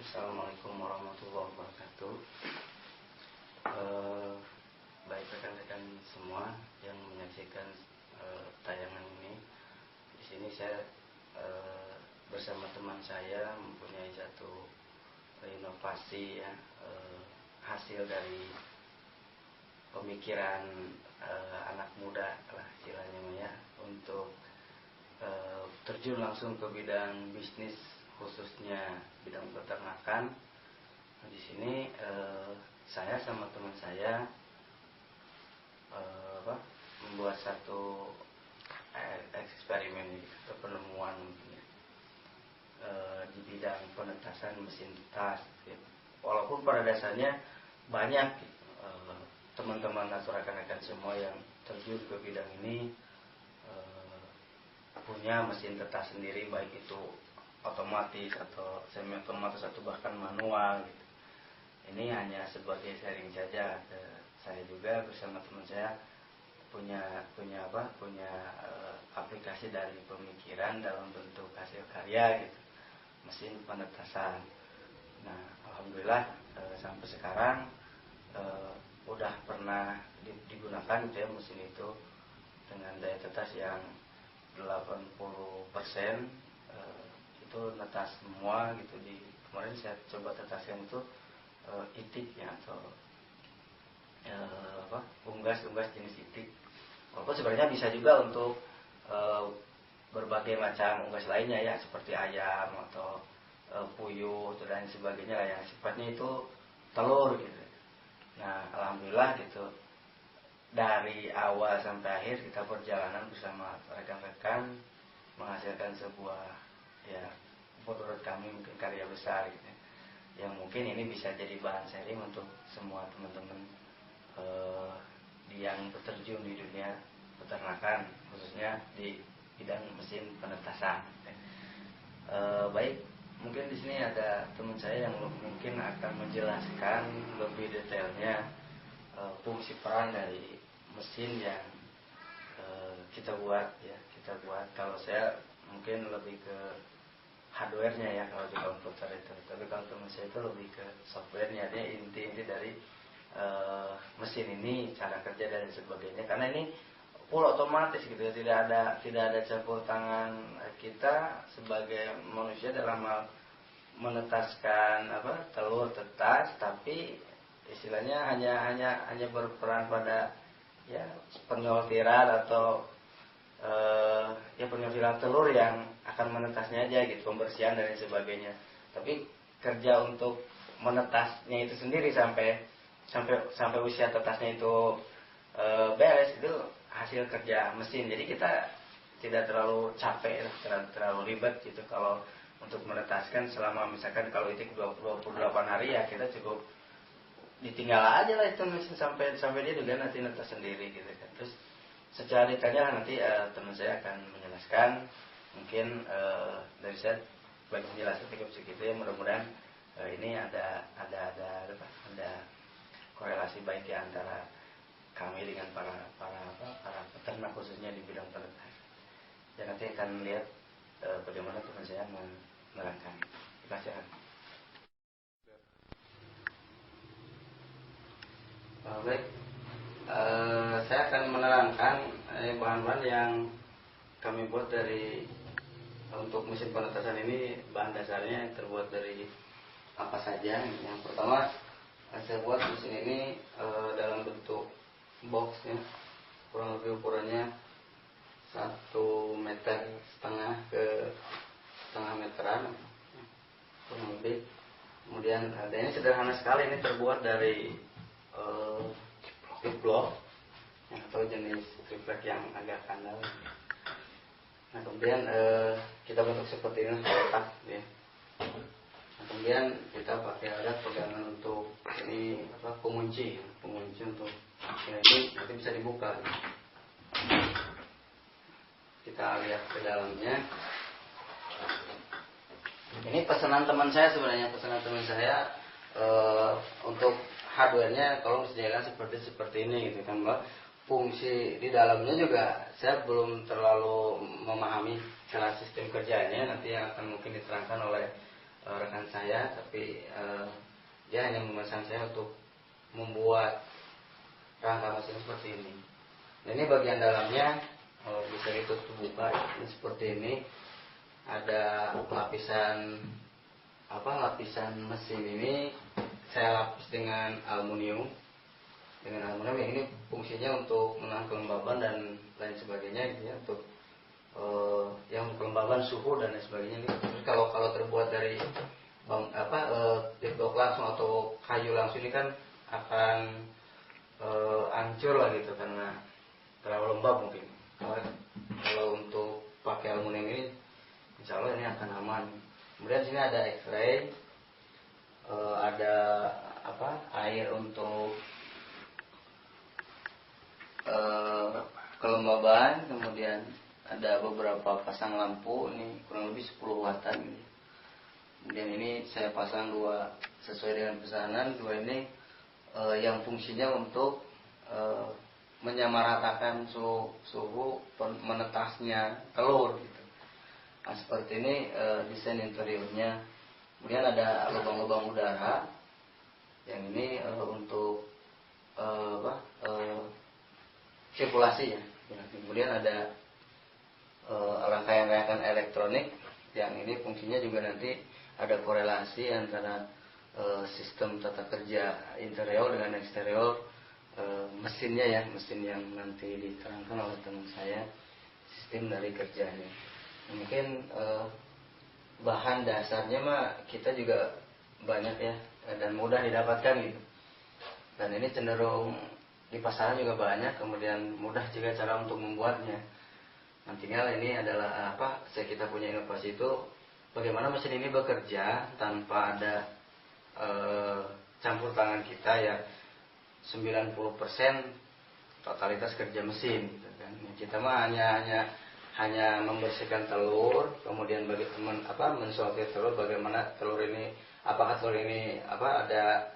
Assalamualaikum warahmatullahi wabarakatuh. Baik rekan-rekan semua yang menyaksikan tayangan ini. Di sini saya bersama teman saya mempunyai satu inovasi ya, hasil dari pemikiran anak muda lah istilahnya ya, untuk terjun langsung ke bidang bisnis, khususnya bidang peternakan. Di sini saya sama teman saya membuat satu eksperimen atau penemuan di bidang penetasan mesin tetas. Walaupun pada dasarnya banyak teman-teman atau rekan-rekan semua yang terjun ke bidang ini punya mesin tetas sendiri, baik itu otomatis atau semi otomatis atau bahkan manual gitu. Ini hanya sebagai sharing saja. Saya juga bersama teman saya punya aplikasi dari pemikiran dalam bentuk hasil karya gitu, mesin penetasan. Nah, alhamdulillah sampai sekarang udah pernah digunakan gitu ya, mesin itu dengan daya tetas yang 80%, itu netas semua gitu. Di kemarin saya coba tetaskan itu itik ya, atau unggas jenis itik. Walaupun sebenarnya bisa juga untuk berbagai macam unggas lainnya ya, seperti ayam atau puyuh dan sebagainya lah, yang sifatnya itu telur gitu. Nah, alhamdulillah gitu, dari awal sampai akhir kita perjalanan bersama rekan-rekan menghasilkan sebuah ya, menurut kami mungkin karya besar gitu, yang mungkin ini bisa jadi bahan sharing untuk semua teman-teman yang terjun di dunia peternakan, khususnya di bidang mesin penetasan. Baik, mungkin di sini ada teman saya yang mungkin akan menjelaskan lebih detailnya fungsi peran dari mesin yang kita buat. Kalau saya mungkin lebih ke hardware-nya ya, kalau di komputer itu. Tapi kalau teman saya itu lebih ke software-nya, dia inti dari mesin ini, cara kerja dan sebagainya. Karena ini full otomatis gitu ya, tidak ada campur tangan kita sebagai manusia dalam hal menetaskan telur tetas, tapi istilahnya hanya berperan pada ya penyortiran atau penyortiran telur yang akan menetasnya aja gitu, pembersihan dan sebagainya. Tapi kerja untuk menetasnya itu sendiri sampai usia tetasnya itu beres, itu hasil kerja mesin. Jadi kita tidak terlalu capek, terlalu ribet gitu kalau untuk menetaskan. Selama misalkan kalau itu 28 hari ya, kita cukup ditinggal aja lah itu mesin sampai dia juga nanti netas sendiri gitu kan. Terus secara detailnya nanti teman saya akan menjelaskan. Mungkin dari saya bagi penjelasan cukup segitu ya. Mudah-mudahan ini ada korelasi baik di antara kami dengan para peternak, khususnya di bidang peternak. Dan nanti akan lihat bagaimana teman saya menerangkan. Terima kasih. Baik, saya akan menerangkan bahan-bahan yang kami buat dari untuk mesin penetasan ini. Bahan dasarnya terbuat dari apa saja. Yang pertama, saya buat mesin ini dalam bentuk box ya, kurang lebih ukurannya 1,5 meter ke setengah meteran kurang lebih. Kemudian ini sederhana sekali, ini terbuat dari triplek atau jenis triplek yang agak kandang. Nah, kemudian kita bentuk seperti ini kotak ya. Nah, kemudian kita pakai alat pegangan untuk ini pengunci untuk ini nanti bisa dibuka. Kita lihat ke dalamnya. Ini pesanan teman saya sebenarnya, untuk hardware-nya tolong disediakan seperti ini gitu kan, Mbak. Fungsi di dalamnya juga saya belum terlalu memahami cara sistem kerjanya, nanti yang akan mungkin diterangkan oleh rekan saya, tapi dia hanya memesan saya untuk membuat rangka mesin seperti ini. Nah, ini bagian dalamnya bisa ditutup buka, ini seperti ini. Ada lapisan mesin ini saya lapis dengan aluminium. Yang ini fungsinya untuk menahan kelembaban dan lain sebagainya, gitu ya, untuk yang kelembaban suhu dan lain sebagainya. Ini kalau terbuat dari tip langsung atau kayu langsung ini kan akan hancur lah gitu karena terlalu lembab mungkin. Kalau untuk pakai aluminium ini, insya Allah ini akan aman. Kemudian sini ada X-ray, ada air untuk kelembaban, kemudian ada beberapa pasang lampu, ini kurang lebih 10 watan gitu. Kemudian ini saya pasang 2 sesuai dengan pesanan, 2 ini yang fungsinya untuk menyamaratakan suhu menetasnya telur gitu. Nah, seperti ini desain interiornya. Kemudian ada lubang-lubang udara yang ini untuk sirkulasi ya. Kemudian ada rangkaian-rangkaian elektronik yang ini fungsinya juga nanti ada korelasi antara sistem tata kerja interior dengan eksterior mesinnya ya, mesin yang nanti diterangkan oleh teman saya, sistem dari kerjanya. Mungkin bahan dasarnya mah kita juga banyak ya dan mudah didapatkan gitu. Dan ini cenderung di pasaran juga banyak, kemudian mudah juga cara untuk membuatnya. Nah, tinggal ini adalah kita punya inovasi itu bagaimana mesin ini bekerja tanpa ada campur tangan kita ya. 90% totalitas kerja mesin gitu kan. Kita mah hanya membersihkan telur, kemudian mensortir telur, bagaimana telur ini, apakah telur ini ada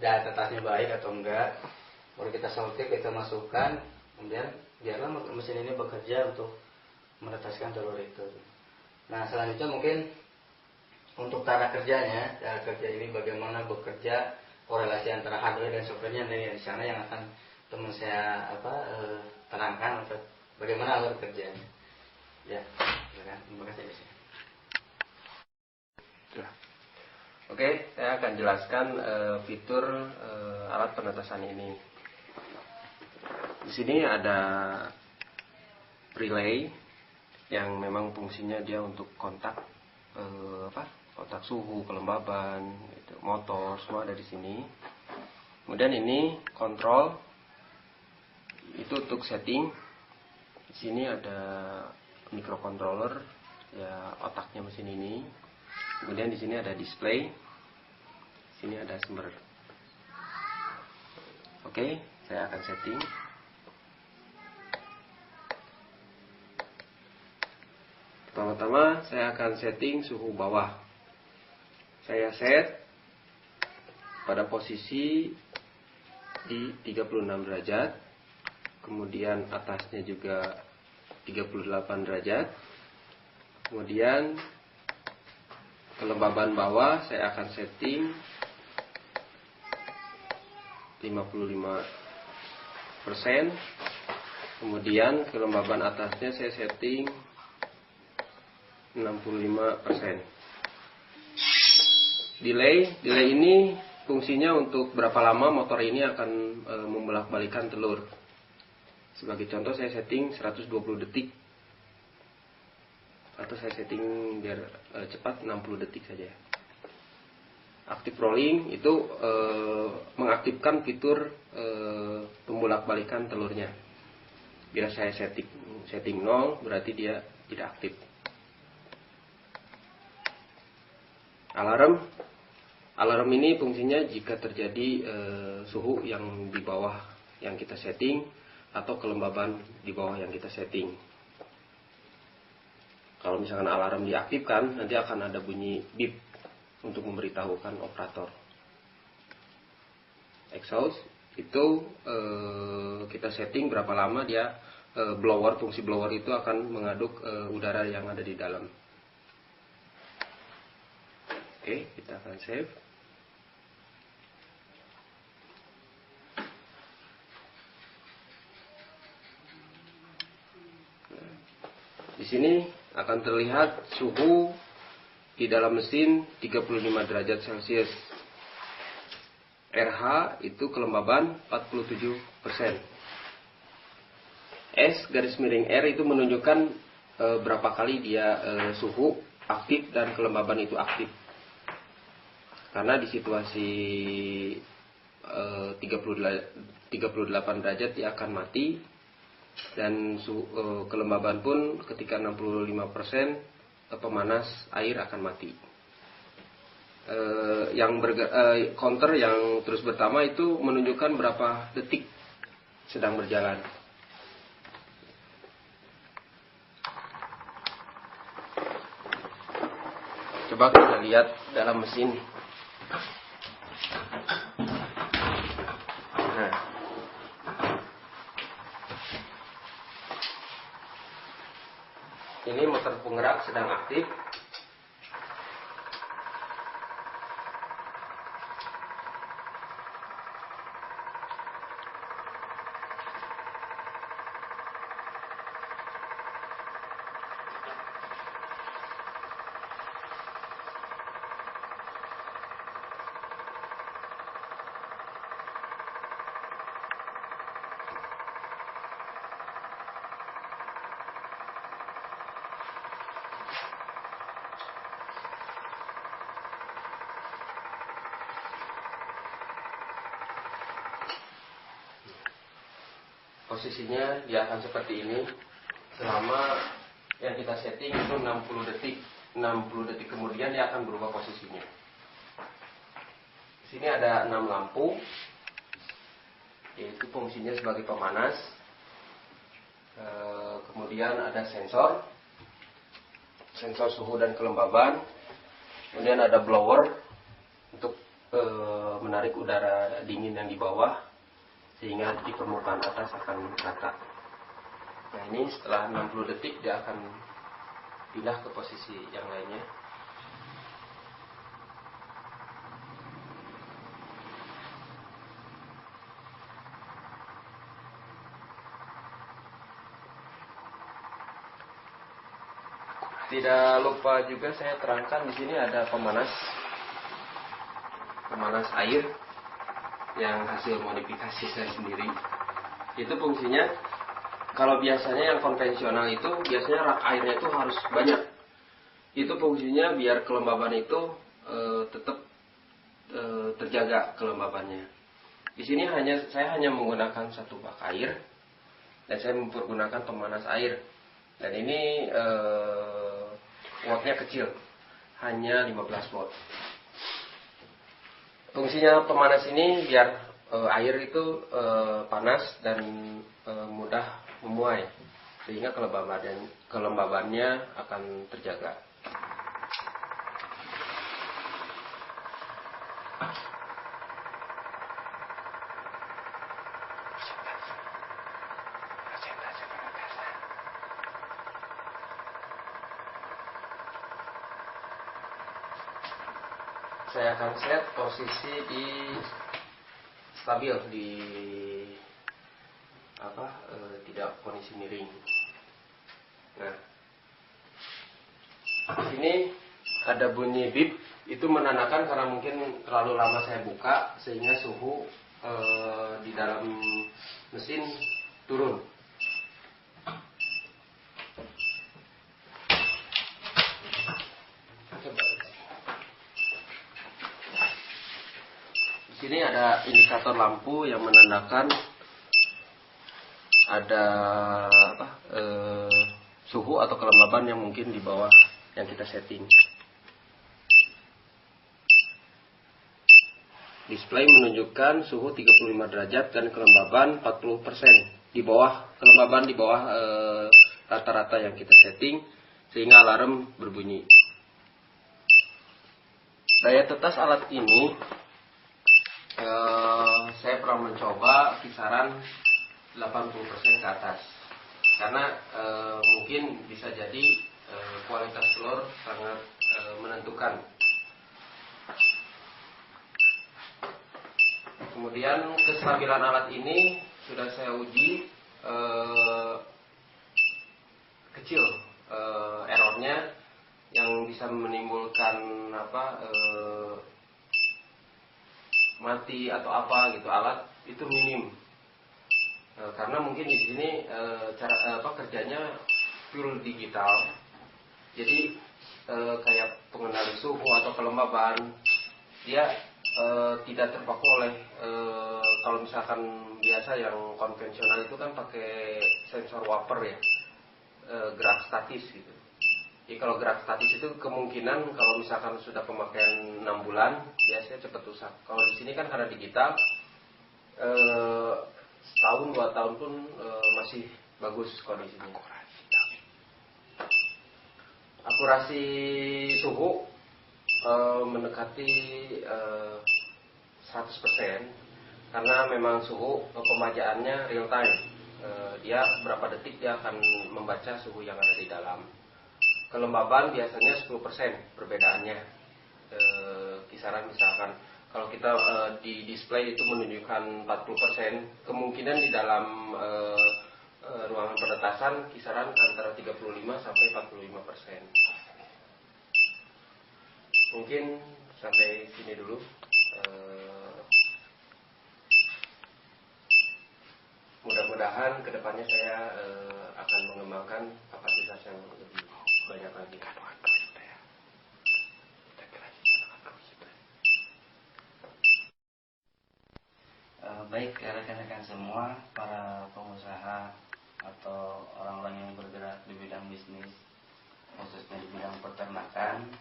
daya tetasnya baik atau enggak. Baru kita sortir, kita masukkan, kemudian biarlah mesin ini bekerja untuk menetaskan telur itu. Nah, selanjutnya mungkin untuk cara kerja ini bagaimana bekerja, korelasi antara hardware dan softwarenya dari sana yang akan teman saya terangkan untuk bagaimana alur kerjanya. Ya, terima kasih. Oke, saya akan jelaskan fitur alat penetasan ini. Di sini ada relay yang memang fungsinya dia untuk kontak kontak suhu, kelembaban, gitu, motor, semua ada di sini. Kemudian ini kontrol, itu untuk setting. Di sini ada microcontroller, ya otaknya mesin ini. Kemudian di sini ada display. Di sini ada sumber. Oke, saya akan setting. Pertama-tama saya akan setting suhu bawah. Saya set pada posisi di 36 derajat. Kemudian atasnya juga 38 derajat. Kemudian kelembaban bawah saya akan setting 55%. Kemudian kelembaban atasnya saya setting 65%. Delay ini fungsinya untuk berapa lama motor ini akan membolak-balikan telur. Sebagai contoh saya setting 120 detik. Atau saya setting biar cepat 60 detik saja. Active rolling itu mengaktifkan fitur pembolak-balikan telurnya. Bila saya setting 0 berarti dia tidak aktif. Alarm ini fungsinya jika terjadi suhu yang di bawah yang kita setting atau kelembaban di bawah yang kita setting. Kalau misalkan alarm diaktifkan, nanti akan ada bunyi beep untuk memberitahukan operator. Exhaust itu kita setting berapa lama dia fungsi blower itu akan mengaduk udara yang ada di dalam. Oke, kita akan save. Di sini akan terlihat suhu di dalam mesin 35 derajat Celcius. RH itu kelembaban 47%. S garis miring R itu menunjukkan berapa kali dia suhu aktif dan kelembaban itu aktif. Karena di situasi 38 derajat dia akan mati, dan kelembaban pun ketika 65% pemanas air akan mati. Counter yang terus bertambah itu menunjukkan berapa detik sedang berjalan. Coba kita lihat dalam mesin. Nah, ini motor penggerak sedang aktif. Posisinya dia akan seperti ini selama yang kita setting itu 60 detik. 60 detik kemudian dia akan berubah posisinya. Di sini ada 6 lampu, yaitu fungsinya sebagai pemanas. Kemudian ada sensor suhu dan kelembaban. Kemudian ada blower untuk menarik udara dingin yang di bawah, sehingga di permukaan atas akan rata. Nah, ini setelah 60 detik dia akan pindah ke posisi yang lainnya. Tidak lupa juga saya terangkan di sini ada pemanas air yang hasil modifikasi saya sendiri. Itu fungsinya, kalau biasanya yang konvensional itu biasanya rak airnya itu harus banyak. Itu fungsinya biar kelembaban itu tetap terjaga kelembabannya. Di sini saya hanya menggunakan 1 bak air dan saya mempergunakan pemanas air. Dan ini wattnya kecil, hanya 15 watt. Fungsinya pemanas ini biar air itu panas dan mudah memuai, sehingga kelembabannya akan terjaga. Saya akan set posisi di stabil, di tidak kondisi miring. Nah, di sini ada bunyi bip, itu menandakan karena mungkin terlalu lama saya buka sehingga suhu di dalam mesin turun. Di sini ada indikator lampu yang menandakan ada suhu atau kelembaban yang mungkin di bawah yang kita setting. Display menunjukkan suhu 35 derajat dan kelembaban 40%. Di bawah kelembaban di bawah rata-rata yang kita setting, sehingga alarm berbunyi. Daya tetas alat ini saya pernah mencoba kisaran 80% ke atas, karena mungkin bisa jadi kualitas telur sangat menentukan. Kemudian kestabilan alat ini sudah saya uji, kecil errornya, yang bisa menimbulkan mati atau apa gitu alat itu minim. Karena mungkin di sini kerjanya full digital, jadi kayak pengendali suhu atau kelembaban dia tidak terpaku oleh kalau misalkan biasa yang konvensional itu kan pakai sensor waper ya, gerak statis gitu. Jadi kalau gerak statis itu kemungkinan kalau misalkan sudah pemakaian 6 bulan biasanya cepat rusak. Kalau di sini kan karena digital, setahun 2 tahun pun masih bagus kondisinya. Akurasi suhu mendekati 100%, karena memang suhu pemajaannya real time. Dia berapa detik dia akan membaca suhu yang ada di dalam. Kelembaban biasanya 10% perbedaannya. Kisaran misalkan kalau kita di display itu menunjukkan 40%, kemungkinan di dalam ruangan penetasan kisaran antara 35 sampai 45%. Mungkin sampai sini dulu. Mudah-mudahan kedepannya saya akan mengembangkan kapasitas yang lebih banyak lagi. Baik rekan-rekan semua, para pengusaha atau orang-orang yang bergerak di bidang bisnis, khususnya di bidang peternakan,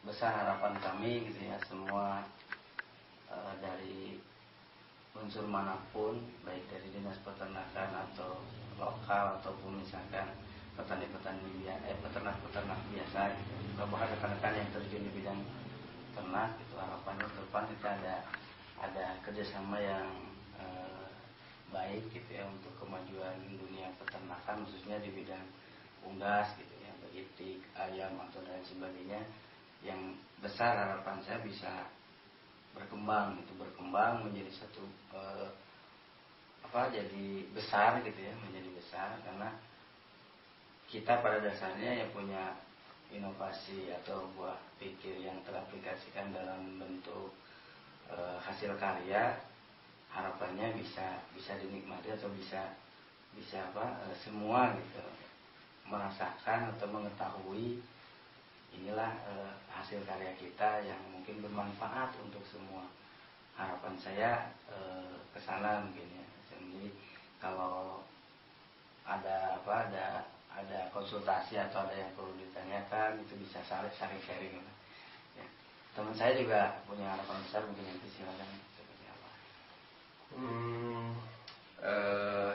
besar harapan kami gitu ya, semua dari unsur manapun, baik dari dinas peternakan atau lokal ataupun misalkan petani-petani peternak-peternak biasa gitu. Bahkan rekan-rekan yang terjun di bidang ternak itu harapannya ke depan kita ada kerjasama yang baik gitu ya untuk kemajuan dunia peternakan, khususnya di bidang unggas gitu ya, begitu ayam atau dan sebagainya, yang besar harapan saya bisa berkembang menjadi satu jadi besar gitu ya, menjadi besar, karena kita pada dasarnya yang punya inovasi atau buah pikir yang teraplikasikan dalam bentuk hasil karya, harapannya bisa dinikmati atau bisa semua gitu merasakan atau mengetahui inilah hasil karya kita yang mungkin bermanfaat untuk semua. Harapan saya kesana mungkin ya. Jadi kalau ada konsultasi atau ada yang perlu ditanyakan, itu bisa saling sharing. Ya. Teman saya juga punya harapan besar, mungkin nanti silakan seperti apa.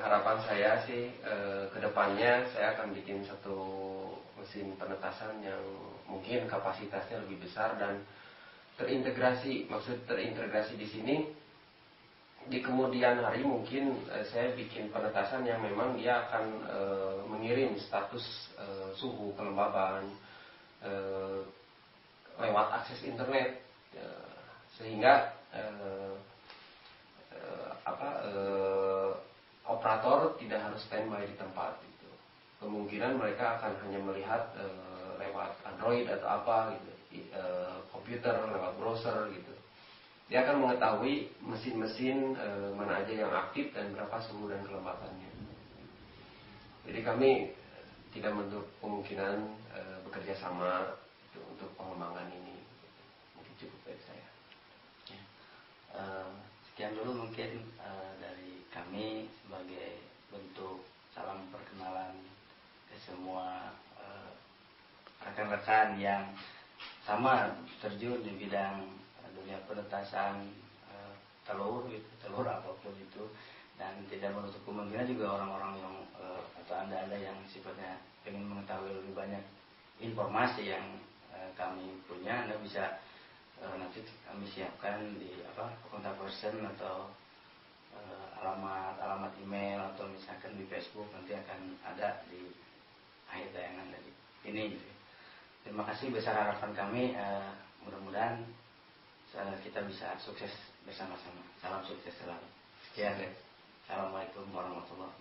Harapan saya sih kedepannya saya akan bikin satu mesin penetasan yang mungkin kapasitasnya lebih besar dan terintegrasi. Maksud terintegrasi di sini, di kemudian hari mungkin saya bikin penetasan yang memang dia akan mengirim status suhu kelembaban lewat akses internet, sehingga operator tidak harus standby di tempat gitu. Kemungkinan mereka akan hanya melihat lewat Android atau apa gitu, komputer, lewat browser gitu. Dia akan mengetahui mesin-mesin mana aja yang aktif dan berapa suhu dan kelembabannya. Jadi kami tidak menutup kemungkinan bekerja sama untuk pengembangan ini. Mungkin cukup dari saya. Ya. Sekian dulu mungkin dari kami sebagai bentuk salam perkenalan ke semua rekan-rekan yang sama terjun di bidang dunia penetasan telur apapun itu, dan tidak menutup kemungkinan juga orang-orang yang atau anda yang sifatnya ingin mengetahui lebih banyak informasi yang kami punya. Anda bisa nanti kami siapkan di kontak person atau alamat email, atau misalkan di Facebook nanti akan ada di akhir tayangan dari ini gitu. Terima kasih, besar harapan kami mudah-mudahan kita bisa sukses bersama-sama. Salam sukses selalu. Sekian. Assalamualaikum warahmatullahi wabarakatuh.